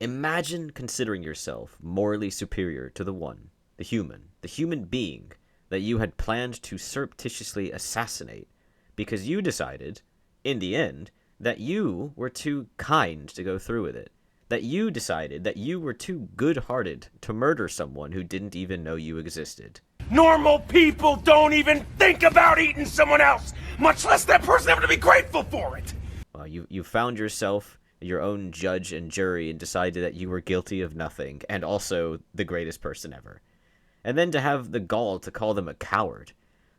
Imagine considering yourself morally superior to the human being that you had planned to surreptitiously assassinate because you decided, in the end, that you were too kind to go through with it. That you decided that you were too good-hearted to murder someone who didn't even know you existed. Normal people don't even think about eating someone else, much less that person having to be grateful for it. Well, you found yourself your own judge and jury and decided that you were guilty of nothing, and also the greatest person ever. And then to have the gall to call them a coward.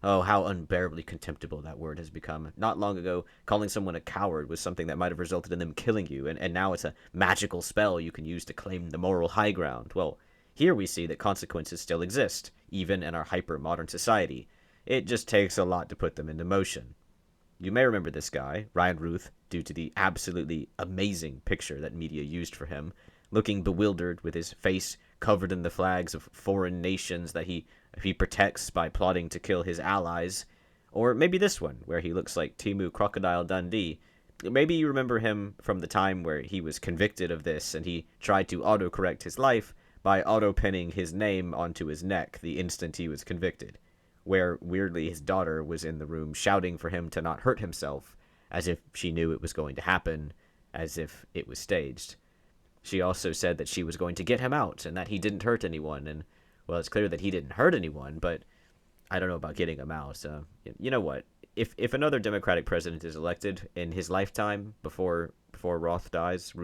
Oh, how unbearably contemptible that word has become. Not long ago, calling someone a coward was something that might have resulted in them killing you, and now it's a magical spell you can use to claim the moral high ground. Well, here we see that consequences still exist, even in our hyper-modern society. It just takes a lot to put them into motion. You may remember this guy, Ryan Routh, due to the absolutely amazing picture that media used for him, looking bewildered with his face covered in the flags of foreign nations that he protects by plotting to kill his allies. Or maybe this one, where he looks like Timu Crocodile Dundee. Maybe you remember him from the time where he was convicted of this and he tried to autocorrect his life by auto-pinning his name onto his neck the instant he was convicted, where weirdly his daughter was in the room shouting for him to not hurt himself, as if she knew it was going to happen, as if it was staged. She also said that she was going to get him out and that he didn't hurt anyone, and, well, it's clear that he didn't hurt anyone, but I don't know about getting him out. You know what? If another Democratic president is elected in his lifetime before Routh dies,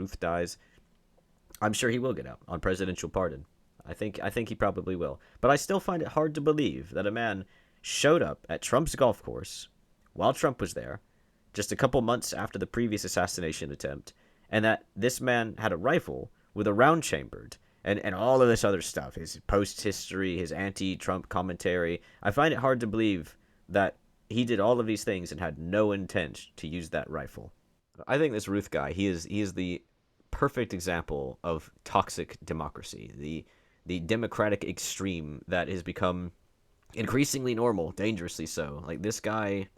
I'm sure he will get out on presidential pardon. I think he probably will. But I still find it hard to believe that a man showed up at Trump's golf course while Trump was there, just a couple months after the previous assassination attempt, and that this man had a rifle with a round chambered, and all of this other stuff, his post-history, his anti-Trump commentary. I find it hard to believe that he did all of these things and had no intent to use that rifle. I think this Routh guy, he is the perfect example of toxic democracy, the democratic extreme that has become increasingly normal, dangerously so. Like, this guy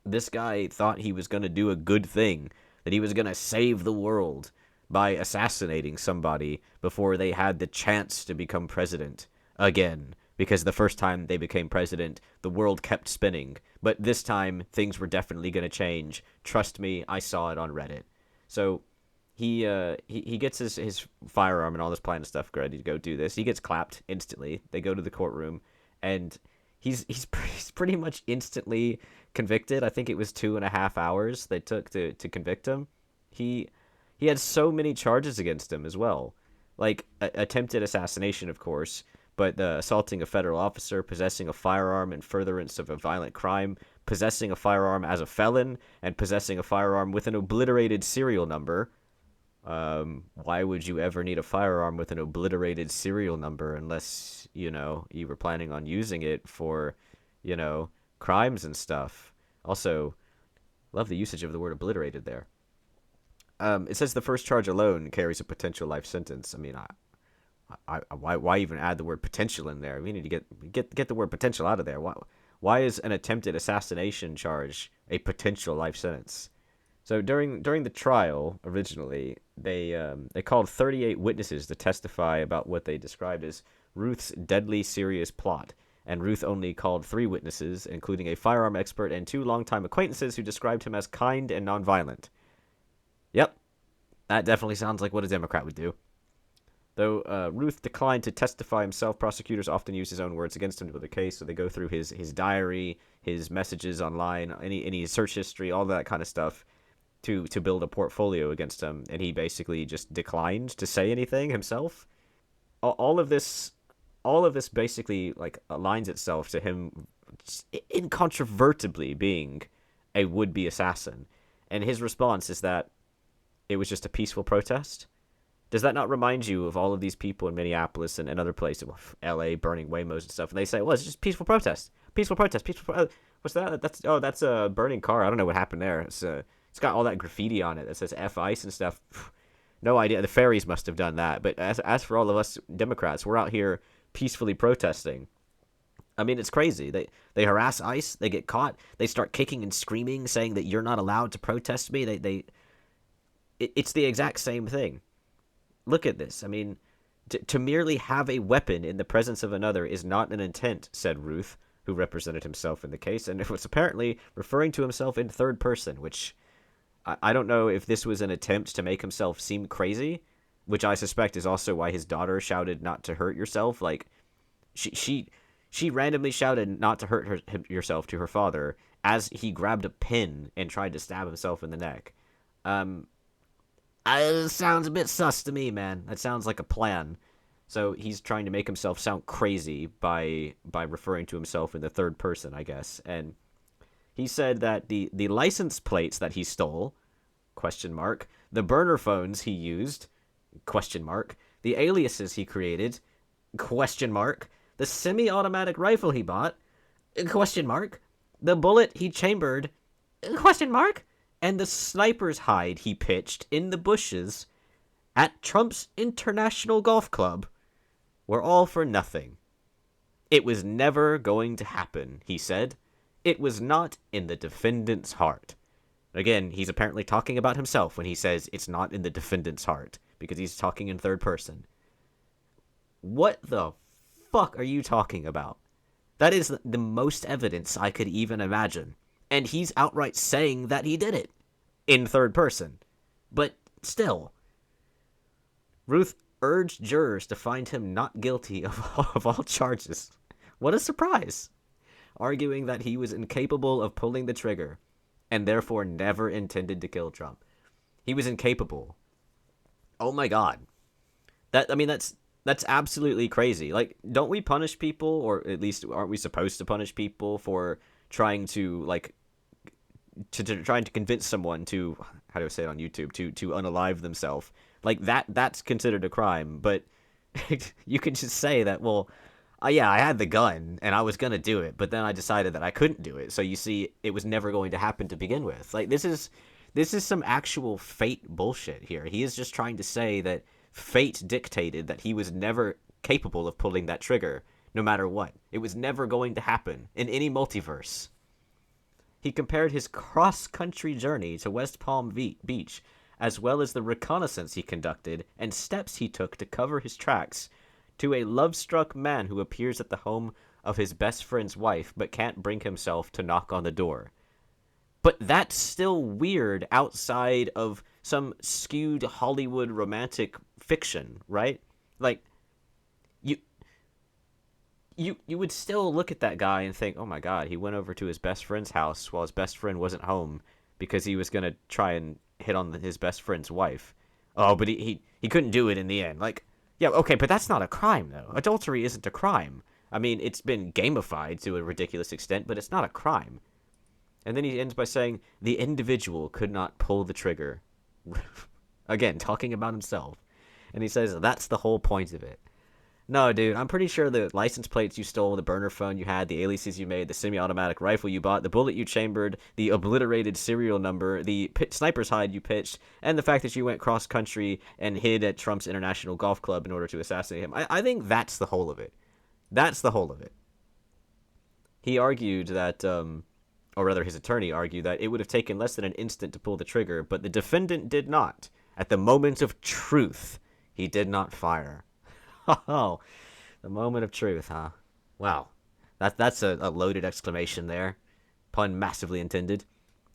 thought he was going to do a good thing, that he was going to save the world by assassinating somebody before they had the chance to become president again. Because the first time they became president, the world kept spinning. But this time, things were definitely going to change. Trust me, I saw it on Reddit. So he gets his firearm and all this plan and stuff ready to go do this. He gets clapped instantly. They go to the courtroom, and he's pretty much instantly convicted. I think it was 2.5 hours they took to convict him. He had so many charges against him as well, like attempted assassination, of course, but assaulting a federal officer, possessing a firearm in furtherance of a violent crime, possessing a firearm as a felon, and possessing a firearm with an obliterated serial number. Why would you ever need a firearm with an obliterated serial number unless, you were planning on using it for, crimes and stuff? Also, love the usage of the word obliterated there. It says the first charge alone carries a potential life sentence. I mean, why even add the word potential in there? We need to get the word potential out of there. Why is an attempted assassination charge a potential life sentence? So during the trial, originally, they called 38 witnesses to testify about what they described as Routh's deadly serious plot, and Routh only called 3 witnesses, including a firearm expert and 2 longtime acquaintances who described him as kind and nonviolent. Yep, that definitely sounds like what a Democrat would do. Though Routh declined to testify himself, prosecutors often use his own words against him to build a case, so they go through his diary, his messages online, any search history, all that kind of stuff, to build a portfolio against him, and he basically just declined to say anything himself. All of this basically like aligns itself to him incontrovertibly being a would-be assassin, and his response is that it was just a peaceful protest. Does that not remind you of all of these people in Minneapolis and other places, L.A. burning Waymos and stuff? And they say, well, it's just peaceful protest. What's that? That's a burning car. I don't know what happened there. It's got all that graffiti on it that says F ICE and stuff. No idea. The fairies must have done that. But as for all of us Democrats, we're out here peacefully protesting. I mean, it's crazy. They harass ICE. They get caught. They start kicking and screaming, saying that you're not allowed to protest me. It's the exact same thing. look at this. I mean, to merely have a weapon in the presence of another is not an intent, said Routh, who represented himself in the case, and was apparently referring to himself in third person, which I don't know if this was an attempt to make himself seem crazy, which I suspect is also why his daughter shouted not to hurt yourself. Like, she randomly shouted not to hurt yourself to her father as he grabbed a pin and tried to stab himself in the neck. Sounds a bit sus to me, man. That sounds like a plan. So he's trying to make himself sound crazy by referring to himself in the third person, I guess. And he said that the license plates that he stole, question mark, the burner phones he used, question mark, the aliases he created, question mark, the semi-automatic rifle he bought, question mark, the bullet he chambered, question mark, and the sniper's hide he pitched in the bushes at Trump's International Golf Club were all for nothing. It was never going to happen, he said. It was not in the defendant's heart. Again, he's apparently talking about himself when he says it's not in the defendant's heart, because he's talking in third person. What the fuck are you talking about? That is the most evidence I could even imagine. And he's outright saying that he did it in third person. But still, Routh urged jurors to find him not guilty of all charges. What a surprise! Arguing that he was incapable of pulling the trigger and therefore never intended to kill Trump. He was incapable. Oh my god. That's absolutely crazy. Like, don't we punish people, or at least aren't we supposed to punish people for trying to, like, trying to convince someone to, how do I say it on YouTube, to unalive themselves? Like, that's considered a crime, but you can just say that, well, yeah, I had the gun and I was gonna do it, but then I decided that I couldn't do it. So you see, it was never going to happen to begin with. Like, this is some actual fate bullshit here. He is just trying to say that fate dictated that he was never capable of pulling that trigger, no matter what. It was never going to happen in any multiverse. He compared his cross-country journey to West Palm Beach, as well as the reconnaissance he conducted and steps he took to cover his tracks, to a love-struck man who appears at the home of his best friend's wife but can't bring himself to knock on the door. But that's still weird outside of some skewed Hollywood romantic fiction, right? Like, you would still look at that guy and think, oh my god, he went over to his best friend's house while his best friend wasn't home because he was going to try and hit on his best friend's wife. Oh, but he couldn't do it in the end. Like, yeah, okay, but that's not a crime, though. Adultery isn't a crime. I mean, it's been gamified to a ridiculous extent, but it's not a crime. And then he ends by saying, the individual could not pull the trigger. Again, talking about himself. And he says, that's the whole point of it. No, dude, I'm pretty sure the license plates you stole, the burner phone you had, the aliases you made, the semi-automatic rifle you bought, the bullet you chambered, the obliterated serial number, the sniper's hide you pitched, and the fact that you went cross-country and hid at Trump's International Golf Club in order to assassinate him. I think that's the whole of it. That's the whole of it. He argued that, or rather his attorney argued that it would have taken less than an instant to pull the trigger, but the defendant did not. At the moment of truth, he did not fire. Oh, the moment of truth, huh? Wow. That's a loaded exclamation there. Pun massively intended.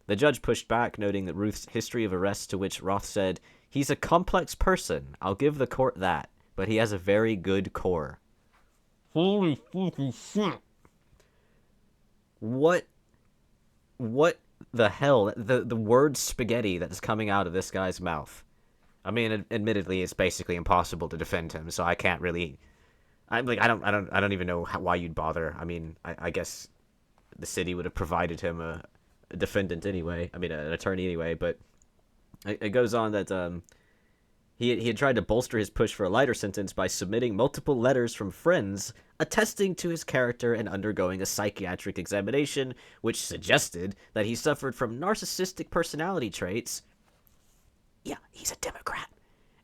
The judge pushed back, noting that Routh's history of arrests, to which Routh said, he's a complex person, I'll give the court that, but he has a very good core. Holy fucking shit. What the hell? The word spaghetti that's coming out of this guy's mouth. I mean, admittedly, it's basically impossible to defend him, so I can't really. I don't even know why you'd bother. I mean, I guess the city would have provided him a defendant anyway. I mean, an attorney anyway. But it goes on that he had tried to bolster his push for a lighter sentence by submitting multiple letters from friends attesting to his character and undergoing a psychiatric examination, which suggested that he suffered from narcissistic personality traits. Yeah, he's a Democrat.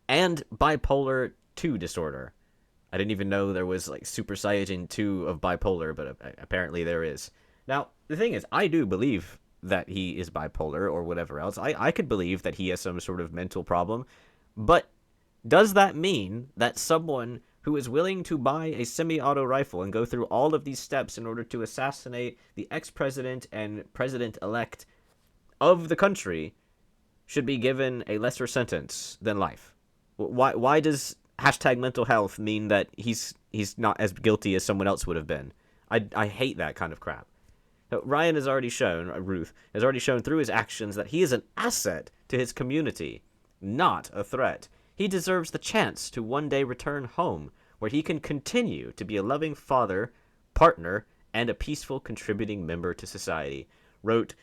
And bipolar 2 disorder. I didn't even know there was, like, Super Saiyan 2 of bipolar, but apparently there is. Now, the thing is, I do believe that he is bipolar or whatever else. I could believe that he has some sort of mental problem, but Does that mean that someone who is willing to buy a semi-auto rifle and go through all of these steps in order to assassinate the ex-president and president-elect of the country should be given a lesser sentence than life? Why does hashtag mental health mean that he's not as guilty as someone else would have been? I hate that kind of crap. Ryan has already shown, Routh has already shown through his actions that he is an asset to his community, not a threat. He deserves the chance to one day return home, where he can continue to be a loving father, partner, and a peaceful contributing member to society, wrote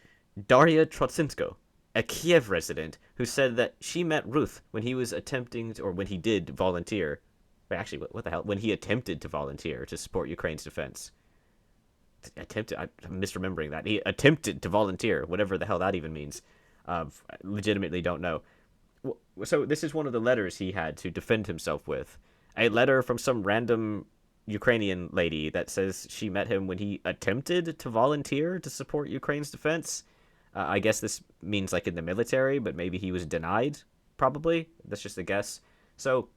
Daria Trotsinsko, a Kiev resident who said that she met Routh when he was attempting, or when he did volunteer. Wait, actually, what the hell? When he attempted to volunteer to support Ukraine's defense. Attempted, I'm misremembering that. He attempted to volunteer, whatever the hell that even means. Legitimately don't know. So this is one of the letters he had to defend himself with. A letter from some random Ukrainian lady that says she met him when he attempted to volunteer to support Ukraine's defense. I guess this means like in the military, but maybe he was denied, probably. That's just a guess. So,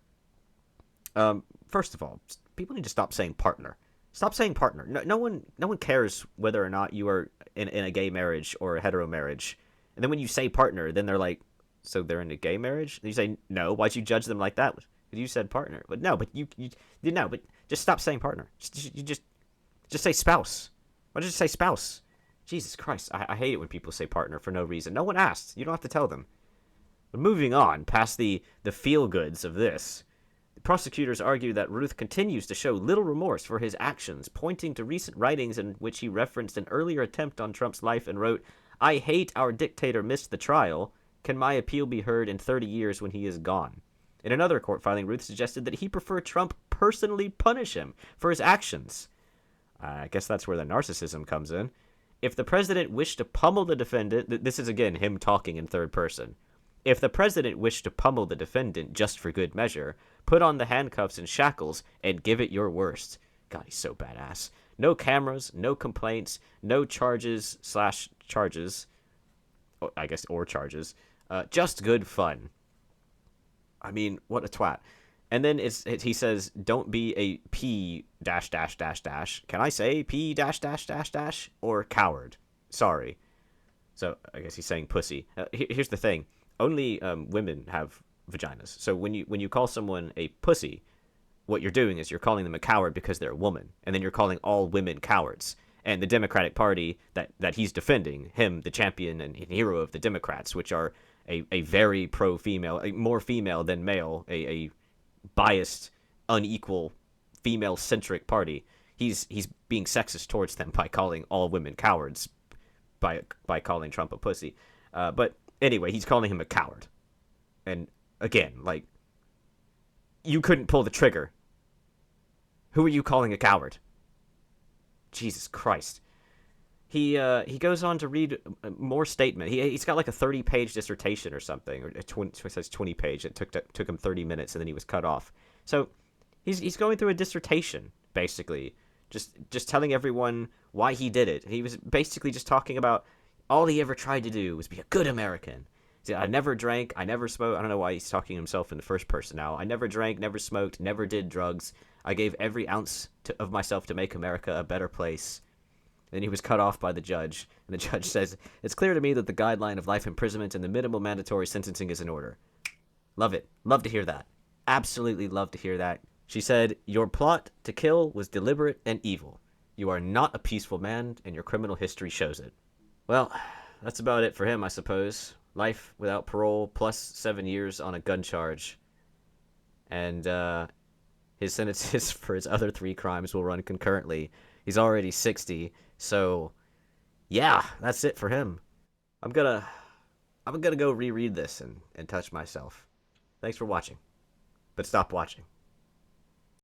first of all, people need to stop saying partner. Stop saying partner. No one cares whether or not you are in a gay marriage or a hetero marriage. And then when you say partner, then they're like, so they're in a gay marriage? And you say, no, why'd you judge them like that? You said partner. But no, but you no, but just stop saying partner. Just say spouse. Why did you say spouse? Jesus Christ, I hate it when people say partner for no reason. No one asked. You don't have to tell them. But moving on, past the feel-goods of this, the prosecutors argue that Routh continues to show little remorse for his actions, pointing to recent writings in which he referenced an earlier attempt on Trump's life and wrote, "I hate our dictator missed the trial. Can my appeal be heard in 30 years when he is gone?" In another court filing, Routh suggested that he preferred Trump personally punish him for his actions. I guess that's where the narcissism comes in. If the president wished to pummel the defendant, this is again him talking in third person. If the president wished to pummel the defendant just for good measure, put on the handcuffs and shackles and give it your worst. God, he's so badass. No cameras, no complaints, no charges, I guess, or charges. Just good fun. I mean, what a twat. And then he says, don't be a P dash dash dash dash. Can I say P dash dash dash dash? Or coward. Sorry. So I guess he's saying pussy. Here's the thing. Only women have vaginas. So when you call someone a pussy, what you're doing is you're calling them a coward because they're a woman. And then you're calling all women cowards. And the Democratic Party that he's defending, him, the champion and hero of the Democrats, which are a very pro-female, more female than male, a biased, unequal, female-centric party. He's being sexist towards them by calling all women cowards, by calling Trump a pussy. But anyway, he's calling him a coward. And again, like, you couldn't pull the trigger. Who are you calling a coward? Jesus Christ. He goes on to read more statement. He's got like a 30-page dissertation or something, or it says 20-page. It took him 30 minutes, and then he was cut off. So he's going through a dissertation, basically, just telling everyone why he did it. He was basically just talking about all he ever tried to do was be a good American. See, I never drank, I never smoked. I don't know why he's talking to himself in the first person now. I never drank, never smoked, never did drugs. I gave every ounce of myself to make America a better place. Then he was cut off by the judge, and the judge says, "It's clear to me that the guideline of life imprisonment and the minimal mandatory sentencing is in order." Love it. Love to hear that. Absolutely love to hear that. She said, "Your plot to kill was deliberate and evil. You are not a peaceful man, and your criminal history shows it." Well, that's about it for him, I suppose. Life without parole, plus 7 years on a gun charge. And his sentences for his other 3 crimes will run concurrently. He's already 60, so yeah, that's it for him. I'm gonna go reread this and touch myself. Thanks for watching, but stop watching.